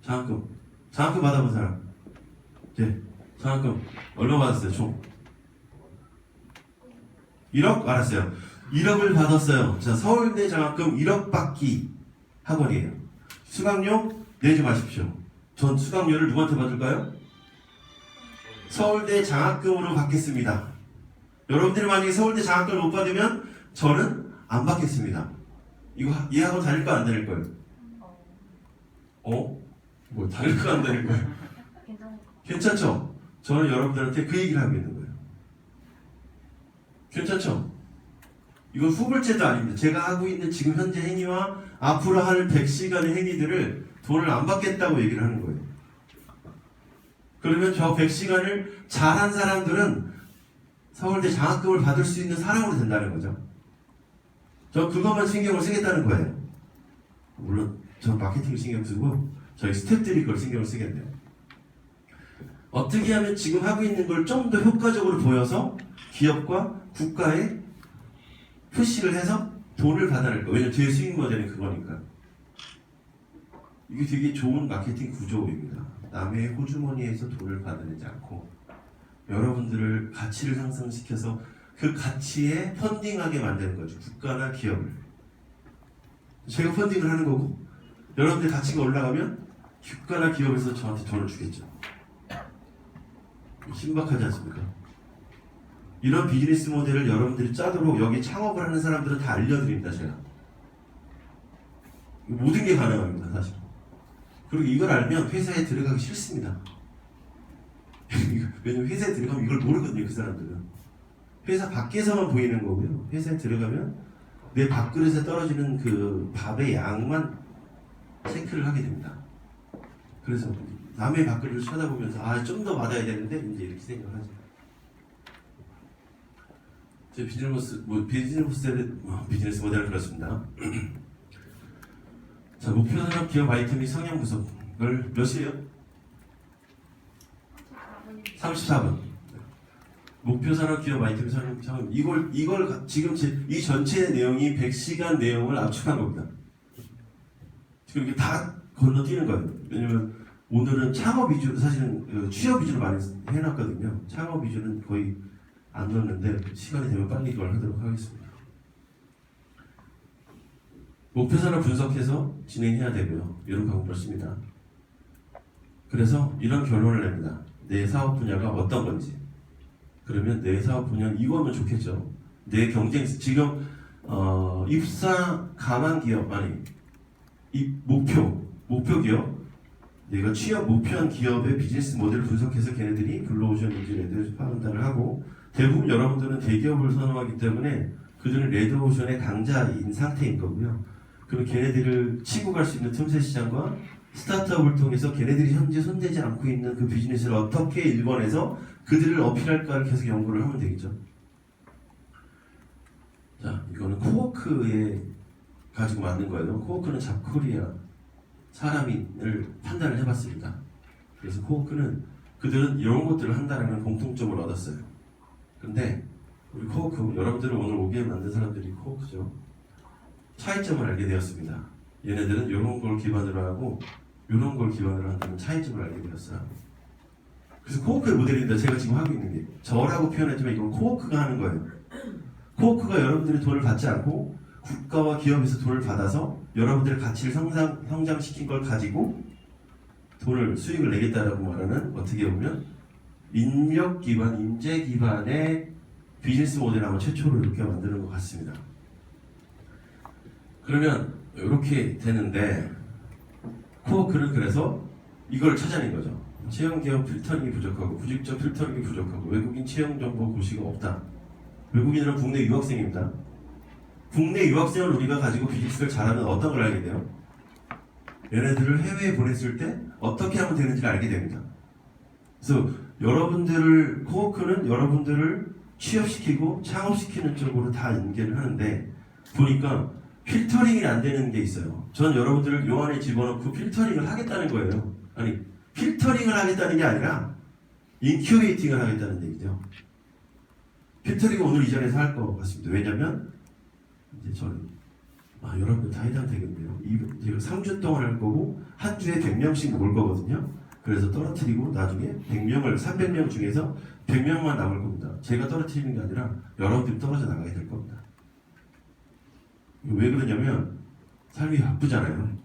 장학금. 장학금 받아본 사람? 네. 장학금 얼마 받았어요? 총 1억? 알았어요. 1억을 받았어요. 자, 서울대 장학금 1억 받기 학원이에요. 수강료 내지 마십시오. 전 수강료를 누구한테 받을까요? 서울대 장학금으로 받겠습니다. 여러분들이 만약에 서울대 장학금을 못 받으면 저는 안 받겠습니다. 이거 이 학원 다닐 거 안 다닐 거예요? 뭐 다닐 거 안 다닐 거예요? 괜찮죠? 저는 여러분들한테 그 얘기를 하고 있는 거예요. 괜찮죠? 이건 후불제도 아닙니다. 제가 하고 있는 지금 현재 행위와 앞으로 할 100시간의 행위들을 돈을 안 받겠다고 얘기를 하는 거예요. 그러면 저 100시간을 잘한 사람들은 서울대 장학금을 받을 수 있는 사람으로 된다는 거죠. 저 그것만 신경을 쓰겠다는 거예요. 물론 저 마케팅을 신경 쓰고 저희 스태프들이 그걸 신경을 쓰겠네요. 어떻게 하면 지금 하고 있는 걸 좀 더 효과적으로 보여서 기업과 국가에 푸시를 해서 돈을 받아낼까? 왜냐면 제 수익 모델은 그거니까. 이게 되게 좋은 마케팅 구조입니다. 남의 호주머니에서 돈을 받아내지 않고 여러분들을 가치를 상승시켜서 그 가치에 펀딩하게 만드는 거죠. 국가나 기업을. 제가 펀딩을 하는 거고 여러분들 가치가 올라가면 국가나 기업에서 저한테 돈을 주겠죠. 신박하지 않습니까? 이런 비즈니스 모델을 여러분들이 짜도록 여기 창업을 하는 사람들은 다 알려드립니다. 제가 모든 게 가능합니다. 사실. 그리고 이걸 알면 회사에 들어가기 싫습니다. 왜냐면 회사에 들어가면 이걸 모르거든요. 그 사람들은 회사 밖에서만 보이는 거고요. 회사에 들어가면 내 밥그릇에 떨어지는 그 밥의 양만 체크를 하게 됩니다. 그래서 남의 밥그릇을 쳐다보면서 좀 더 받아야 되는데 이제 이렇게 생각하죠. 제 비즈니스 모델을 그렇습니다. 자, 목표 산업 기업 아이템 및 성향 분석을 몇 시에요? 34분. 목표 산업 기업 아이템 성향 이걸 지금 이 전체 내용이 100시간 내용을 압축한 겁니다. 지금 이게 다 건너뛰는 거예요. 왜냐면 오늘은 창업 위주로 사실은 취업 위주로 많이 해놨거든요. 창업 위주는 거의 안 넣었는데 시간이 되면 빨리 이걸 하도록 하겠습니다. 목표 산업 분석해서 진행해야 되고요. 이런 방법을 씁니다. 그래서 이런 결론을 냅니다. 내 사업 분야가 어떤 건지. 그러면 내 사업 분야는 이거면 좋겠죠. 내 경쟁 지금 입사 가망 기업 이 목표 기업 내가 취업 목표한 기업의 비즈니스 모델을 분석해서 걔네들이 블루오션인지 레드오션 판단을 하고 대부분 여러분들은 대기업을 선호하기 때문에 그들은 레드오션의 강자인 상태인 거고요. 그럼 걔네들을 치고 갈 수 있는 틈새 시장과 스타트업을 통해서 걔네들이 현재 손대지 않고 있는 그 비즈니스를 어떻게 일궈내서 그들을 어필할까를 계속 연구를 하면 되겠죠. 자, 이거는 코워크에 가지고 만든 거예요. 코워크는 잡코리아 사람인을 판단을 해봤습니다. 그래서 코워크는 그들은 이런 것들을 한다는 공통점을 얻었어요. 근데 우리 코워크, 여러분들은 오늘 오게 만든 사람들이 코워크죠. 차이점을 알게 되었습니다. 얘네들은 이런 걸 기반으로 하고 이런 걸 기반으로 한다는 차이점을 알게 되었어요. 그래서 코워크의 모델인데 제가 지금 하고 있는 게 저라고 표현했지만 이건 코워크가 하는 거예요. 코워크가 여러분들이 돈을 받지 않고 국가와 기업에서 돈을 받아서 여러분들의 가치를 성장시킨 걸 가지고 수익을 내겠다라고 말하는 어떻게 보면 인력 기반, 인재 기반의 비즈니스 모델을 아마 최초로 이렇게 만드는 것 같습니다. 그러면 이렇게 되는데 코워크는 그래서 이걸 찾아낸 거죠. 채용기업 필터링이 부족하고 구직자 필터링이 부족하고 외국인 채용정보 고시가 없다. 외국인은 국내 유학생입니다. 국내 유학생을 우리가 가지고 비즈니스를 잘하면 어떤 걸 알게 돼요? 얘네들을 해외에 보냈을 때 어떻게 하면 되는지를 알게 됩니다. 그래서 코워크는 여러분들을 취업시키고 창업시키는 쪽으로 다 연계를 하는데 보니까 필터링이 안 되는 게 있어요. 전 여러분들을 요 안에 집어넣고 필터링을 하겠다는 거예요. 아니, 필터링을 하겠다는 게 아니라 인큐베이팅을 하겠다는 얘기죠. 필터링은 오늘 이 자리에서 할 것 같습니다. 왜냐면 이제 저는 여러분들 다 해당되겠네요. 이거 3주 동안 할 거고 한 주에 100명씩 모을 거거든요. 그래서 떨어뜨리고 나중에 100명을 300명 중에서 100명만 남을 겁니다. 제가 떨어뜨리는 게 아니라 여러분들이 떨어져 나가게 될 겁니다. 왜 그러냐면 삶이 바쁘잖아요.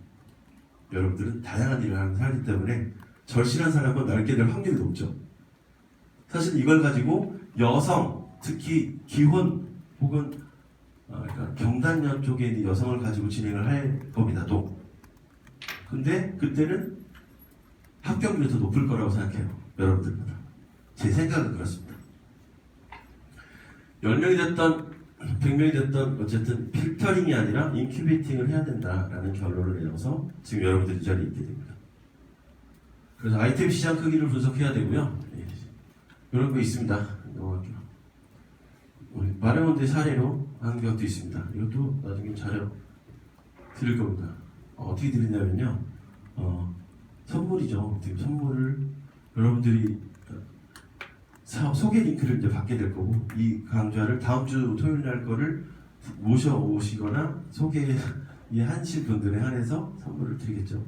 여러분들은 다양한 일을 하는 살기 때문에 절실한 사람은 남게 될 확률이 높죠. 사실 이걸 가지고 여성, 특히 기혼 혹은 그러니까 경단년 쪽에 있는 여성을 가지고 진행을 할 겁니다. 또 근데 그때는 합격률이 더 높을 거라고 생각해요. 여러분들보다. 제 생각은 그렇습니다. 10명이 됐던 100명이 됐던 어쨌든 필터링이 아니라 인큐베이팅을 해야 된다라는 결론을 내려서 지금 여러분들이 이 자리에 있게 됩니다. 그래서 아이템 시장 크기를 분석해야 되고요. 이런 거 있습니다. 넘어갈게요. 마레몬드 사례로 한 것도 있습니다. 이것도 나중에 자료 드릴 겁니다. 어떻게 드리냐면요. 선물이죠. 선물을 여러분들이 소개 링크를 이제 받게 될 거고 이 강좌를 다음 주 토요일 날 거를 모셔오시거나 소개하신 분들에 한해서 선물을 드리겠죠.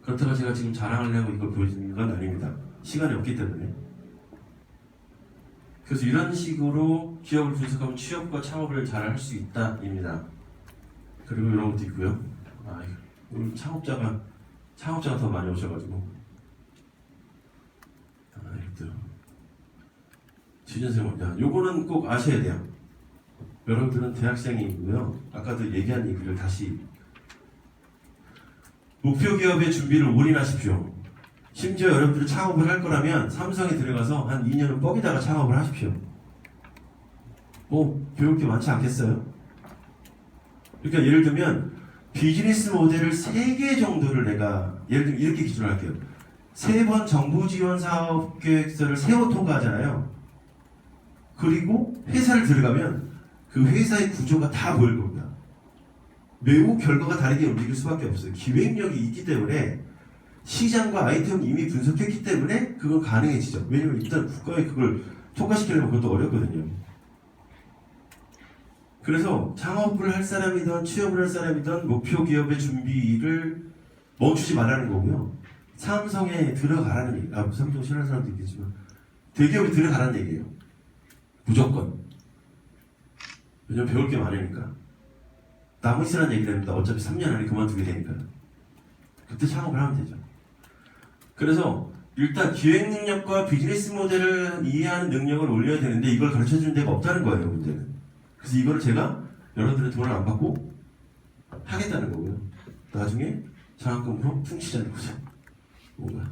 그렇다고 제가 지금 자랑하려고 이걸 보여주는 건 아닙니다. 시간이 없기 때문에. 그래서 이런 식으로 기업을 분석하면 취업과 창업을 잘 할 수 있다입니다. 그리고 이런 것도 있고요. 오늘 창업자가 더 많이 오셔가지고 이것도 취준생 요거는 꼭 아셔야 돼요. 여러분들은 대학생이고요. 아까도 얘기한 얘기를 다시 목표 기업의 준비를 올인하십시오. 심지어 여러분들이 창업을 할 거라면 삼성에 들어가서 한 2년은 뻑이다가 창업을 하십시오. 배울 게 많지 않겠어요? 그러니까 예를 들면 비즈니스 모델을 3개 정도를 내가 예를 들면 이렇게 기준을 할게요. 3번 정부 지원 사업 계획서를 세워 통과하잖아요. 그리고 회사를 들어가면 그 회사의 구조가 다 보일 겁니다. 매우 결과가 다르게 움직일 수밖에 없어요. 기획력이 있기 때문에 시장과 아이템을 이미 분석했기 때문에 그건 가능해지죠. 왜냐면 일단 국가에 그걸 통과시키려면 그것도 어렵거든요. 그래서 창업을 할 사람이든 취업을 할 사람이든 목표 기업의 준비를 멈추지 말라는 거고요. 삼성에 들어가라는 얘기. 삼성 싫어하는 사람도 있겠지만 대기업에 들어가라는 얘기예요. 무조건. 왜냐면 배울 게 많으니까. 남으시라는 얘기를 합니다. 어차피 3년 안에 그만두게 되니까. 그때 창업을 하면 되죠. 그래서 일단 기획 능력과 비즈니스 모델을 이해하는 능력을 올려야 되는데 이걸 가르쳐주는 데가 없다는 거예요. 문제는. 그래서 이거를 제가 여러분들의 돈을 안 받고 하겠다는 거고요. 나중에 장학금으로 퉁치자는 거죠. 뭔가.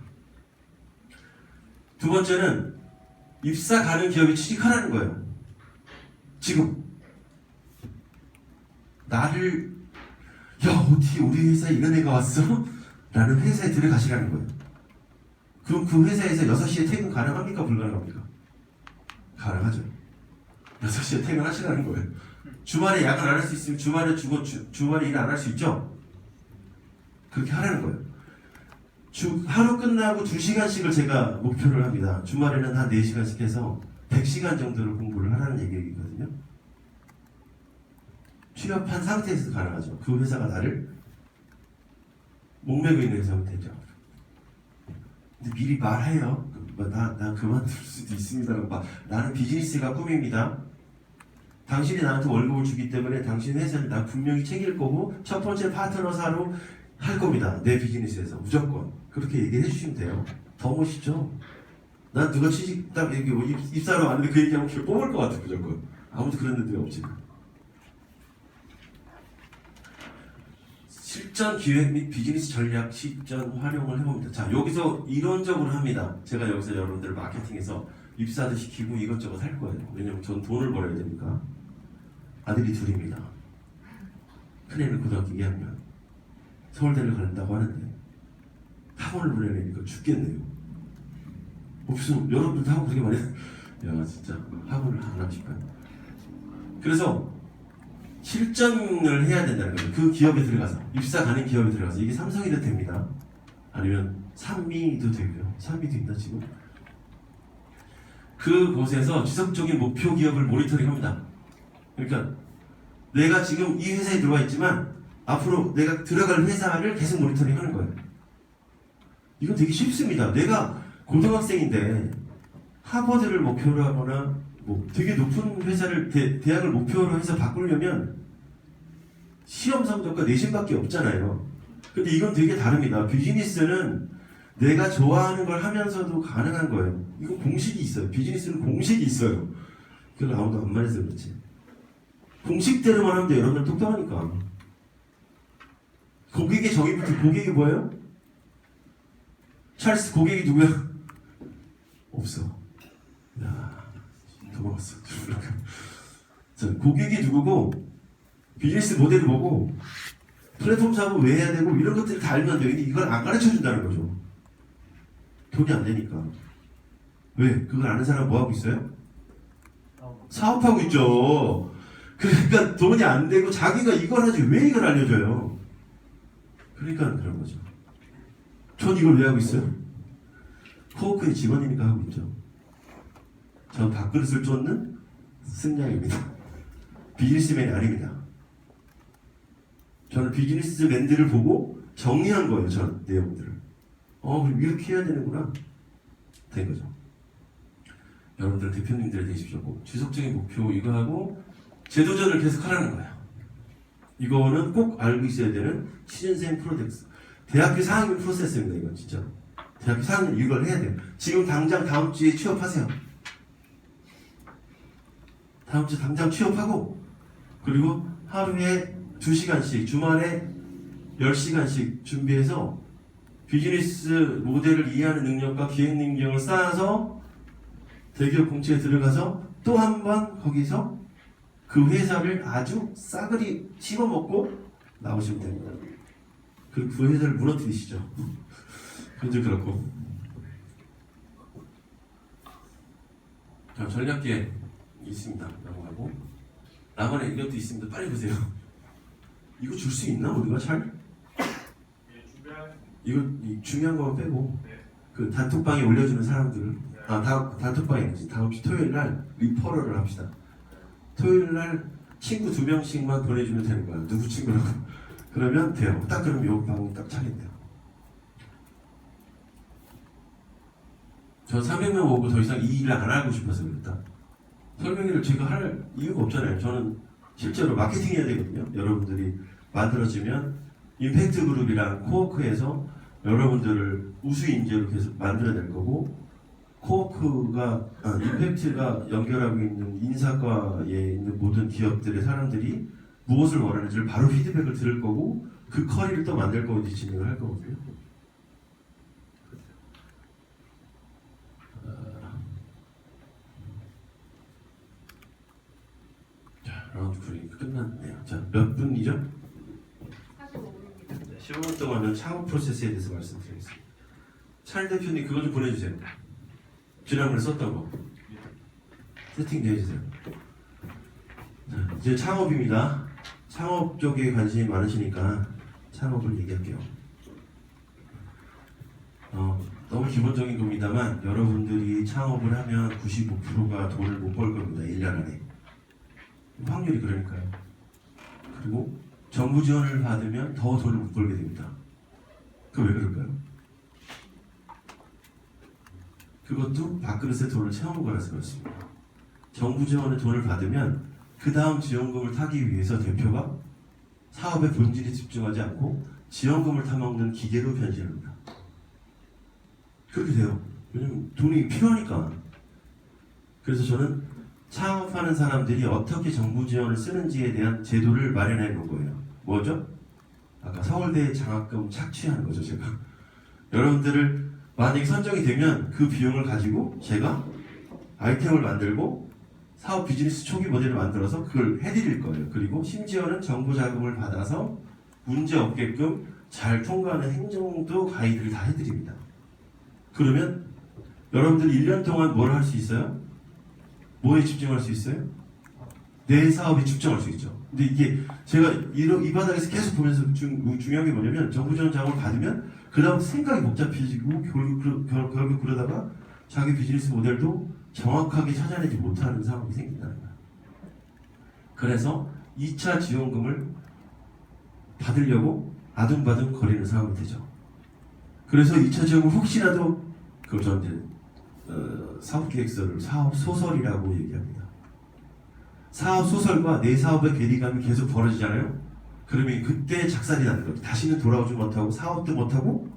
두 번째는 입사 가는 기업에 취직하라는 거예요. 지금 나를 어떻게 우리 회사에 이런 애가 왔어? 라는 회사에 들어가시라는 거예요. 그럼 그 회사에서 6시에 퇴근 가능합니까? 불가능합니까? 가능하죠. 6시에 퇴근하시라는 거예요. 주말에 야근 안 할 수 있으면 주말에 일 안 할 수 있죠? 그렇게 하라는 거예요. 하루 끝나고 2시간씩을 제가 목표를 합니다. 주말에는 한 4시간씩 해서 100시간 정도를 공부를 하라는 얘기거든요. 취업한 상태에서 가능하죠. 그 회사가 나를 목매고 있는 회사면 되죠. 근데 미리 말해요. 나 그만둘 수도 있습니다. 나는 비즈니스가 꿈입니다. 당신이 나한테 월급을 주기 때문에 당신 회사를 나 분명히 챙길 거고 첫 번째 파트너사로 할 겁니다. 내 비즈니스에서 무조건 그렇게 얘기를 해주시면 돼요. 더 멋있죠. 난 누가 취직 딱 얘기 입사로 왔는데 그 얘기하면 길 뽑을 것 같아. 무조건 아무도 그런 데가 없지. 실전 기획 및 비즈니스 전략 실전 활용을 해봅니다. 자, 여기서 이론적으로 합니다. 제가 여기서 여러분들 마케팅에서 입사도 시키고 이것저것 할 거예요. 왜냐면 전 돈을 벌어야 되니까. 아들이 둘입니다. 큰애는 고등학교 2학년. 서울대를 간다고 하는데 학원을 보내려니까 죽겠네요. 무슨 여러분들도 학원 그렇게 많이 야 진짜 학원을 안 합시까요? 그래서 실전을 해야 된다는 거예요. 그 기업에 들어가서 입사 가는 기업에 들어가서 이게 삼성이도 됩니다. 아니면 산미도 되고요. 산미도 있나 지금? 그곳에서 지속적인 목표 기업을 모니터링합니다. 그러니까 내가 지금 이 회사에 들어와 있지만 앞으로 내가 들어갈 회사를 계속 모니터링 하는 거예요. 이건 되게 쉽습니다. 내가 고등학생인데 하버드를 목표로 하거나 뭐 되게 높은 회사를 대학을 목표로 해서 바꾸려면 시험 성적과 내신밖에 없잖아요. 근데 이건 되게 다릅니다. 비즈니스는 내가 좋아하는 걸 하면서도 가능한 거예요. 이거 공식이 있어요. 비즈니스는 공식이 있어요. 그걸 아무도 안 말해서 그렇지. 공식대로만 하면 돼요. 여러분들 똑똑하니까. 고객의 정의부터 고객이 뭐예요? 찰스 고객이 누구야? 없어. 야, 도망갔어. 자, 고객이 누구고 비즈니스 모델이 뭐고 플랫폼 사업은 왜 해야 되고 이런 것들을 다 알면 돼요. 이걸 안 가르쳐 준다는 거죠. 돈이 안 되니까. 왜? 그걸 아는 사람 뭐 하고 있어요? 사업하고 있죠. 그러니까 돈이 안 되고 자기가 이걸 하지 왜 이걸 알려줘요? 그러니까 그런 거죠. 전 이걸 왜 하고 있어요? 코워크의 직원이니까 하고 있죠. 저 밥그릇을 쫓는 승냥입니다. 비즈니스맨이 아닙니다. 저는 비즈니스맨들을 보고 정리한 거예요. 전 내용들을. 그럼 이렇게 해야 되는구나. 된 거죠. 여러분들 대표님들 되십시오. 지속적인 목표 이거 하고 재도전을 계속 하라는 거예요. 이거는 꼭 알고 있어야 되는 취준생 프로젝트. 대학교 4학년 프로세스입니다. 이건 진짜. 대학교 4학년 이걸 해야 돼요. 지금 당장 다음 주에 취업하세요. 다음 주 당장 취업하고 그리고 하루에 2시간씩 주말에 10시간씩 준비해서 비즈니스 모델을 이해하는 능력과 기획 능력을 쌓아서 대기업 공채에 들어가서 또 한 번 거기서 그 회사를 아주 싸그리 씹어먹고 나오시면 됩니다. 그리고 그 회사를 무너뜨리시죠. 그런데 그렇고. 자, 전략기획 있습니다. 넘어가고. 나만의 이것도 있습니다. 빨리 보세요. 이거 줄 수 있나? 우리가 잘? 이거 중요한 거 빼고 그 단톡방에 올려주는 사람들을 단톡방에 아니지. 다음 주 토요일 날 리퍼럴을 합시다. 토요일 날 친구 2명씩만 보내주면 되는 거야. 누구 친구라고. 그러면 돼요. 딱 그러면 요 방이 딱 차린대요. 저 300명 오고 더 이상 이 일을 안 하고 싶어서 그랬다. 설명회를 제가 할 이유가 없잖아요. 저는 실제로 마케팅 해야 되거든요. 여러분들이 만들어지면 임팩트 그룹이랑 코워크에서 여러분들을 우수 인재로 계속 만들어낼 거고 코워크가 임팩트가 연결하고 있는 인사과에 있는 모든 기업들의 사람들이 무엇을 원하는지를 바로 피드백을 들을 거고 그 커리를 또 만들 거고 이제 진행을 할 거거든요. 자, 라운드 프리 끝났네요. 자, 몇 분이죠? 45분입니다. 네, 15분 동안은 창업 프로세스에 대해서 말씀드리겠습니다. 찰 대표님 그거 좀 보내주세요. 지난번에 썼던 거 세팅 해주세요. 자, 이제 창업입니다. 창업 쪽에 관심이 많으시니까 창업을 얘기할게요. 너무 기본적인 겁니다만 여러분들이 창업을 하면 95%가 돈을 못 벌 겁니다. 1년 안에. 확률이 그러니까요. 그리고 정부 지원을 받으면 더 돈을 못 벌게 됩니다. 그 왜 그럴까요? 그것도 밥그릇에 돈을 채우는 거라서 그렇습니다. 정부 지원의 돈을 받으면 그 다음 지원금을 타기 위해서 대표가 사업의 본질에 집중하지 않고 지원금을 타먹는 기계로 변신합니다. 그렇게 돼요. 왜냐면 돈이 필요하니까. 그래서 저는 창업하는 사람들이 어떻게 정부 지원을 쓰는지에 대한 제도를 마련해 놓은 거예요. 뭐죠? 아까 서울대 장학금 착취하는 거죠, 제가. 여러분들을 만약에 선정이 되면 그 비용을 가지고 제가 아이템을 만들고 사업 비즈니스 초기 모델을 만들어서 그걸 해드릴 거예요. 그리고 심지어는 정부 자금을 받아서 문제 없게끔 잘 통과하는 행정도 가이드를 다 해드립니다. 그러면 여러분들 1년 동안 뭘 할 수 있어요? 뭐에 집중할 수 있어요? 내 사업에 집중할 수 있죠. 근데 이게 제가 이 바닥에서 계속 보면서 중요한 게 뭐냐면 정부 지원 자금을 받으면 그 다음 생각이 복잡해지고 결국 그러다가 자기 비즈니스 모델도 정확하게 찾아내지 못하는 상황이 생긴다는 거예요. 그래서 2차 지원금을 받으려고 아둥바둥 거리는 상황이 되죠. 그래서 2차 지원금 혹시라도 그걸 저는 이제 사업계획서를 사업 소설이라고 얘기합니다. 사업 소설과 내 사업의 괴리감이 계속 벌어지잖아요. 그러면 그때 작살이 나는 거죠. 다시는 돌아오지 못하고 사업도 못하고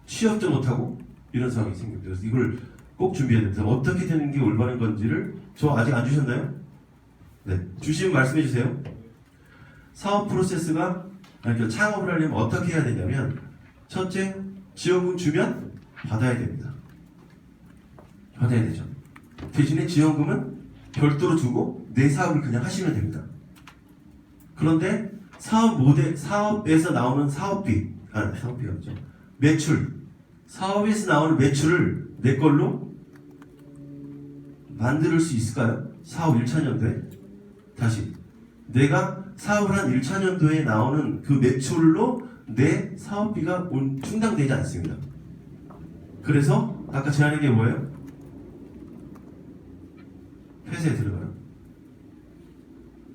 취업도 못하고 이런 상황이 생깁니다. 그래서 이걸 꼭 준비해야 됩니다. 어떻게 되는 게 올바른 건지를 저 아직 안 주셨나요? 네, 주시면 말씀해 주세요. 사업 프로세스가 그러니까 창업을 하려면 어떻게 해야 되냐면 첫째, 지원금 주면 받아야 됩니다. 받아야 되죠. 대신에 지원금은 별도로 주고 내 사업을 그냥 하시면 됩니다. 그런데 사업에서 나오는 사업비가 아니죠. 매출, 사업에서 나오는 매출을 내 걸로 만들 수 있을까요? 사업 1차년도에 다시 내가 사업을 한 1차년도에 나오는 그 매출로 내 사업비가 충당되지 않습니다. 그래서 아까 제안한 게 뭐예요? 폐쇄에 들어가요.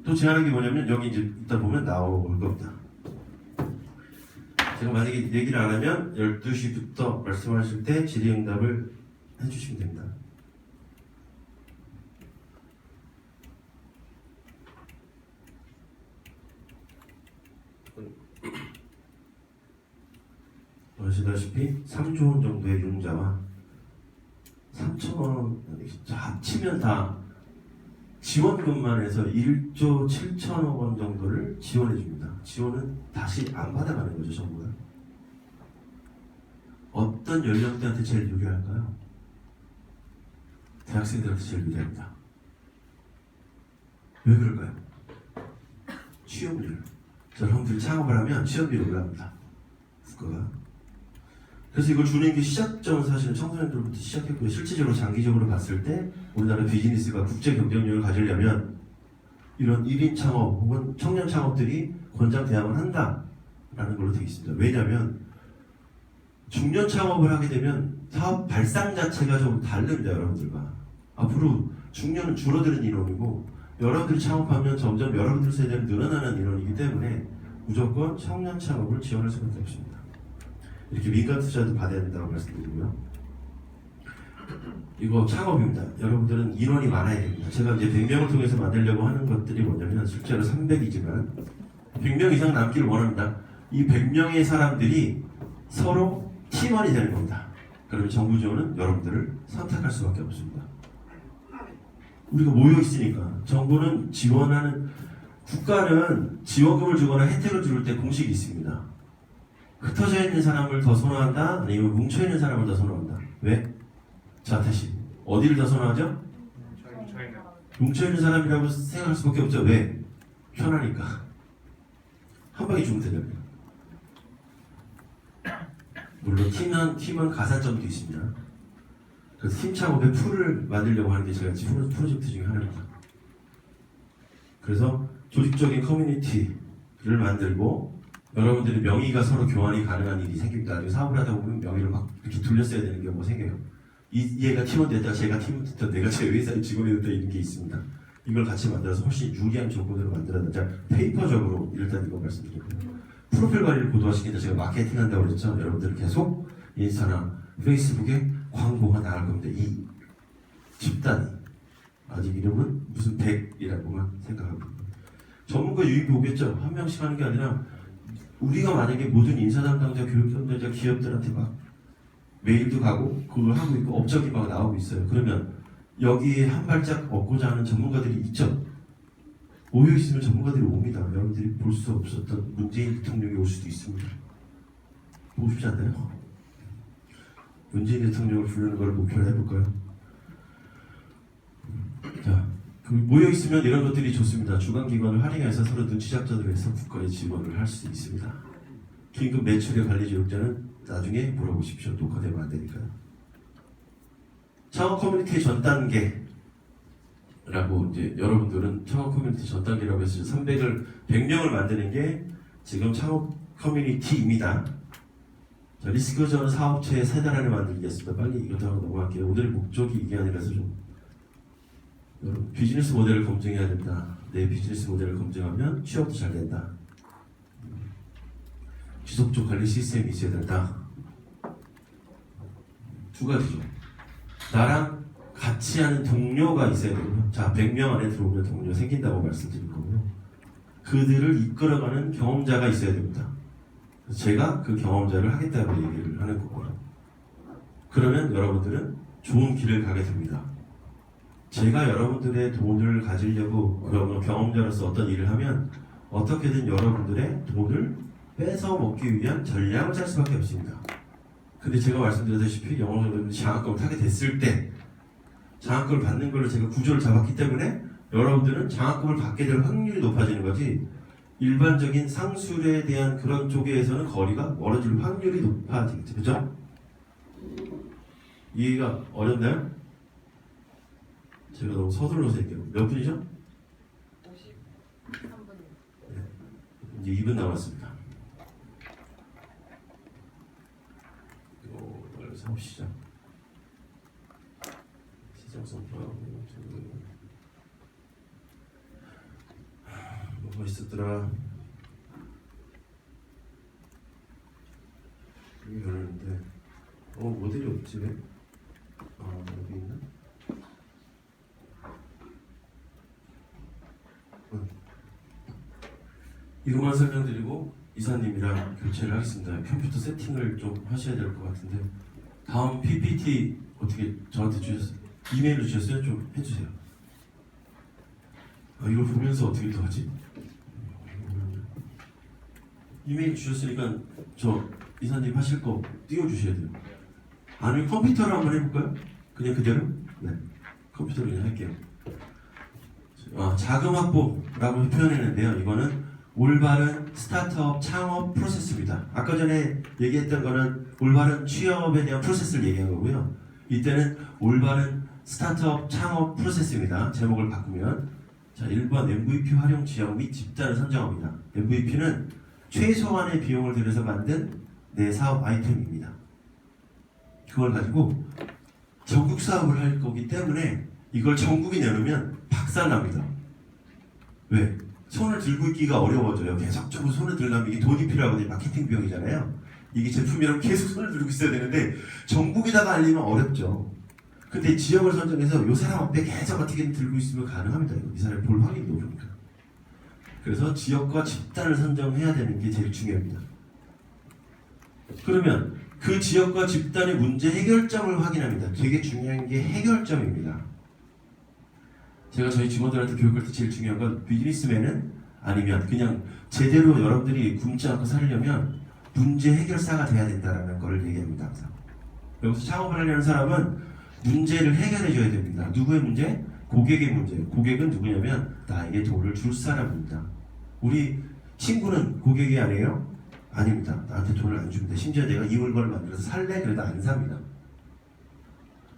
또 제안한 게 뭐냐면 여기 이제 이따 보면 나올 겁니다. 제가 만약에 얘기를 안 하면 12시부터 말씀하실 때 질의응답을 해주시면 됩니다. 아시다시피 3조 원 정도의 융자와 3천원 합치면 다 지원금만 해서 1조 7천억 원 정도를 지원해 줍니다. 지원은 다시 안 받아가는 거죠, 정부가. 어떤 연령대한테 제일 유리할까요? 대학생들한테 제일 유리합니다. 왜 그럴까요? 취업률. 여러분들이 창업을 하면 취업률이 올라갑니다. 국가가. 그래서 이걸 주는 게 시작점은 사실은 청소년들부터 시작했고요. 실질적으로 장기적으로 봤을 때 우리나라 비즈니스가 국제 경쟁력을 가지려면 이런 1인 창업 혹은 청년 창업들이 권장돼야만 한다라는 걸로 되어 있습니다. 왜냐하면 중년 창업을 하게 되면 사업 발상 자체가 좀 다릅니다. 여러분들과. 앞으로 중년은 줄어드는 인원이고 여러분들이 창업하면 점점 여러분들 세대는 늘어나는 인원이기 때문에 무조건 청년 창업을 지원할 수밖에 없습니다. 이렇게 민간 투자도 받아야 된다고 말씀드리고요. 이거 창업입니다. 여러분들은 인원이 많아야 됩니다. 제가 이제 100명을 통해서 만들려고 하는 것들이 뭐냐면 실제로 300이지만 100명 이상 남기를 원합니다. 이 100명의 사람들이 서로 팀원이 되는 겁니다. 그러면 정부 지원은 여러분들을 선택할 수밖에 없습니다. 우리가 모여 있으니까 정부는 지원하는 국가는 지원금을 주거나 혜택을 줄 때 공식이 있습니다. 흩어져 있는 사람을 더 선호한다? 아니면 뭉쳐 있는 사람을 더 선호한다? 왜? 자, 다시 어디를 더 선호하죠? 뭉쳐 있는 사람이라고 생각할 수밖에 없죠. 왜? 편하니까. 한 방에 주면 되잖아요. 물론 팀은 가산점도 있습니다. 그래서 팀 창업의 풀을 만들려고 하는 게 제가 지금 프로젝트 중에 하나입니다. 그래서 조직적인 커뮤니티를 만들고 여러분들이 명의가 서로 교환이 가능한 일이 생깁니다. 나중에 사업을 하다 보면 명의를 막 이렇게 돌렸어야 되는 경우가 생겨요. 얘가 팀원 됐다, 제가 팀원 됐다, 내가 제 회사의 직원이 됐다 이런 게 있습니다. 이걸 같이 만들어서 훨씬 유리한 조건으로 만들어야 페이퍼적으로 일단 이거 말씀드리고요. 프로필 관리를 고도화시킨다. 제가 마케팅 한다고 그랬죠. 여러분들 계속 인스타나 페이스북에 광고가 나갈 겁니다. 이 집단이 아직 이름은 무슨 100이라고만 생각합니다. 전문가 유입이 오겠죠. 한 명씩 하는 게 아니라 우리가 만약에 모든 인사 담당자, 교육 담당자, 기업들한테 막 메일도 가고 그걸 하고 있고 업적이 막 나오고 있어요. 그러면 여기에 한 발짝 얻고자 하는 전문가들이 있죠. 모여 있으면 전문가들이 옵니다. 여러분들이 볼 수 없었던 문재인 대통령이 올 수도 있습니다. 보고 싶지 않나요? 문재인 대통령을 부르는 걸 목표로 해볼까요? 자, 모여 있으면 이런 것들이 좋습니다. 주관기관을 활용해서 서로 눈치 작전을 해서 국가에 지원을 할 수 있습니다. 긴급 매출의 관리 조력자는 나중에 물어보십시오. 녹화되면 안 되니까요. 창업 커뮤니티의 전 단계라고 이제 여러분들은 창업 커뮤니티 전 단계라고 해서 100명을 만드는 게 지금 창업 커뮤니티입니다. 자, 리스크 전 사업체의 세 달 안에 만들겠습니다. 빨리 이것도 하고 넘어갈게요. 오늘의 목적이 이게 아니라서 좀 여러분, 비즈니스 모델을 검증해야 된다. 내 비즈니스 모델을 검증하면 취업도 잘 된다. 지속적 관리 시스템이 있어야 된다. 두 가지죠. 나랑 같이 하는 동료가 있어야 되고요. 자, 100명 안에 들어오면 동료 생긴다고 말씀드린 거고요. 그들을 이끌어가는 경험자가 있어야 됩니다. 제가 그 경험자를 하겠다고 얘기를 하는 거고요. 그러면 여러분들은 좋은 길을 가게 됩니다. 제가 여러분들의 돈을 가지려고 그러면 경험자로서 어떤 일을 하면 어떻게든 여러분들의 돈을 뺏어 먹기 위한 전략을 짤 수밖에 없습니다. 근데 제가 말씀드렸다시피 영어를 장학금을 타게 됐을 때 장학금을 받는 걸로 제가 구조를 잡았기 때문에 여러분들은 장학금을 받게 될 확률이 높아지는 거지, 일반적인 상술에 대한 그런 쪽에서는 거리가 멀어질 확률이 높아지겠죠. 그죠? 이해가 어렵나요? 제가 너무 서둘러서 얘기해요. 몇 분이죠? 53분. 네. 이제 2분 남았습니다. 사업 시작. 시장 선포하고 뭐가 있었더라. 여기 그러는데 모델이 없지 왜? 여기 있나? 이것만 설명드리고 이사님이랑 교체를 하겠습니다. 컴퓨터 세팅을 좀 하셔야 될 것 같은데 다음 PPT 어떻게 저한테 주셨어요? 이메일로 주셨어요? 좀 해주세요. 이걸 보면서 어떻게 더 하지? 이메일 주셨으니까 저 이사님 하실 거 띄워주셔야 돼요. 아니면 컴퓨터로 한번 해볼까요? 그냥 그대로? 네, 컴퓨터로 그냥 할게요. 자금 확보라고 표현했는데요. 이거는 올바른 스타트업 창업 프로세스입니다. 아까 전에 얘기했던 거는 올바른 취업에 대한 프로세스를 얘기한 거고요. 이때는 올바른 스타트업 창업 프로세스입니다. 제목을 바꾸면 자, 1번 MVP 활용 지역 및 집단을 선정합니다. MVP는 최소한의 비용을 들여서 만든 내 사업 아이템입니다. 그걸 가지고 전국 사업을 할 거기 때문에 이걸 전국에 내놓으면 박살납니다. 왜? 손을 들고 있기가 어려워져요. 계속적으로 손을 들려면 이게 돈이 필요하거든요. 마케팅 비용이잖아요. 이게 제품이라면 계속 손을 들고 있어야 되는데 전국에다가 알리면 어렵죠. 근데 지역을 선정해서 이 사람 앞에 계속 어떻게든 들고 있으면 가능합니다. 이 사람이 볼 확률이 높으니까. 그래서 지역과 집단을 선정해야 되는 게 제일 중요합니다. 그러면 그 지역과 집단의 문제 해결점을 확인합니다. 되게 중요한 게 해결점입니다. 제가 저희 직원들한테 교육할 때 제일 중요한 건 비즈니스맨은 아니면 그냥 제대로 여러분들이 굶지 않고 살려면 문제 해결사가 돼야 된다는 걸 얘기합니다. 항상. 여기서 창업을 하려는 사람은 문제를 해결해 줘야 됩니다. 누구의 문제? 고객의 문제. 고객은 누구냐면 나에게 돈을 줄 사람입니다. 우리 친구는 고객이 아니에요? 아닙니다. 나한테 돈을 안 줍니다. 심지어 내가 이 물건을 만들어서 살래? 그래도 안 삽니다.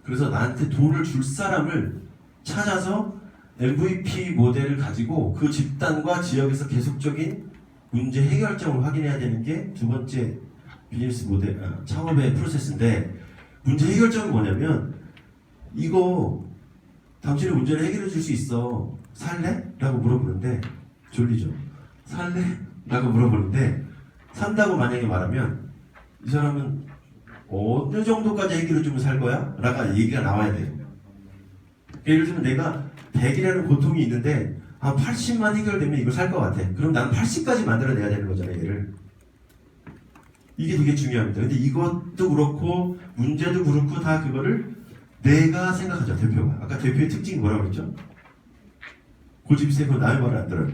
그래서 나한테 돈을 줄 사람을 찾아서 MVP 모델을 가지고 그 집단과 지역에서 계속적인 문제 해결점을 확인해야 되는 게 두 번째 비즈니스 모델 창업의 프로세스인데, 문제 해결점은 뭐냐면 이거 당신의 문제를 해결해 줄 수 있어. 살래? 라고 물어보는데 졸리죠. 살래? 라고 물어보는데 산다고 만약에 말하면 이 사람은 어느 정도까지 해결해 주면 살 거야? 라고 얘기가 나와야 돼요. 예를 들면 내가 100이라는 고통이 있는데 80만 해결되면 이걸 살 것 같아. 그럼 난 80까지 만들어내야 되는 거잖아요. 얘를. 이게 되게 중요합니다. 근데 이것도 그렇고 문제도 그렇고 다 그거를 내가 생각하죠. 대표가. 아까 대표의 특징이 뭐라고 그랬죠? 고집이 세고 남의 말을 안 들어요.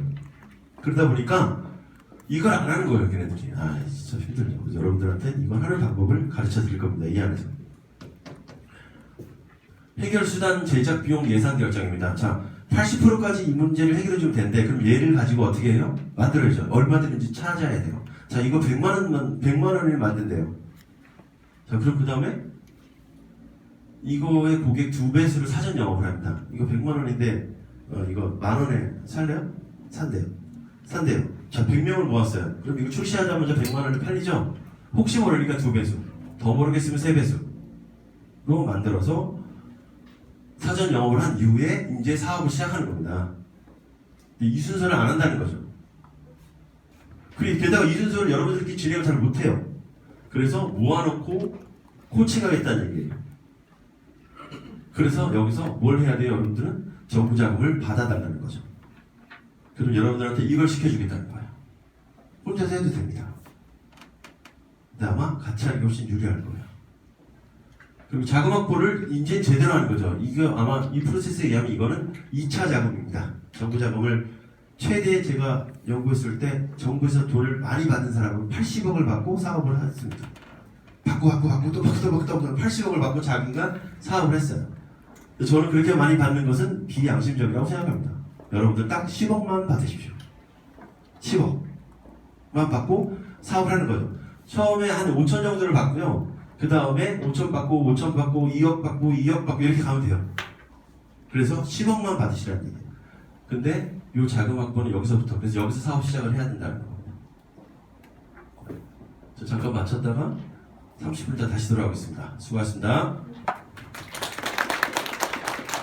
그러다 보니까 이걸 안 하는 거예요. 걔네들이. 진짜 힘들죠. 그래서 여러분들한테 이걸 하는 방법을 가르쳐 드릴 겁니다. 이 안에서. 해결 수단, 제작 비용, 예산 결정입니다. 자, 80%까지 이 문제를 해결해 주면 된대. 그럼 얘를 가지고 어떻게 해요? 만들어야죠. 얼마 드는지 찾아야 돼요. 자, 이거 100만 원을 만든대요. 자, 그럼 그 다음에 이거의 고객 2배수를 사전 영업을 합니다. 이거 100만 원인데 이거 만 원에 살래요? 산대요. 자, 100명을 모았어요. 그럼 이거 출시하자마자 100만 원에 팔리죠? 혹시 모르니까 2배수. 더 모르겠으면 3배수. 로 만들어서 사전 영업을 한 이후에 이제 사업을 시작하는 겁니다. 이 순서를 안 한다는 거죠. 그리고 게다가 이 순서를 여러분들끼리 진행을 잘 못해요. 그래서 모아놓고 코칭하겠다는 얘기예요. 그래서 여기서 뭘 해야 돼요? 여러분들은 정부 자금을 받아달라는 거죠. 그럼 여러분들한테 이걸 시켜주겠다는 거예요. 혼자서 해도 됩니다. 근데 아마 같이 하는 게 훨씬 유리할 거예요. 그리고 자금 확보를 이제 제대로 하는 거죠. 이거 아마 이 프로세스에 의하면 이거는 2차 자금입니다. 정부 자금을 최대 제가 연구했을 때 정부에서 돈을 많이 받은 사람은 80억을 받고 사업을 했습니다. 받고 또 받고 80억을 받고 자기가 사업을 했어요. 저는 그렇게 많이 받는 것은 비양심적이라고 생각합니다. 여러분들 딱 10억만 받으십시오. 10억만 받고 사업을 하는 거죠. 처음에 한 5천 정도를 받고요. 그 다음에 5천 받고 5천 받고 2억 받고 2억 받고 이렇게 가면 돼요. 그래서 10억만 받으시라는 얘기예요. 근데 이 자금 확보는 여기서부터, 그래서 여기서 사업 시작을 해야 된다는 겁니다. 저 잠깐 마쳤다가 30분 다 다시 돌아오겠습니다. 수고하셨습니다.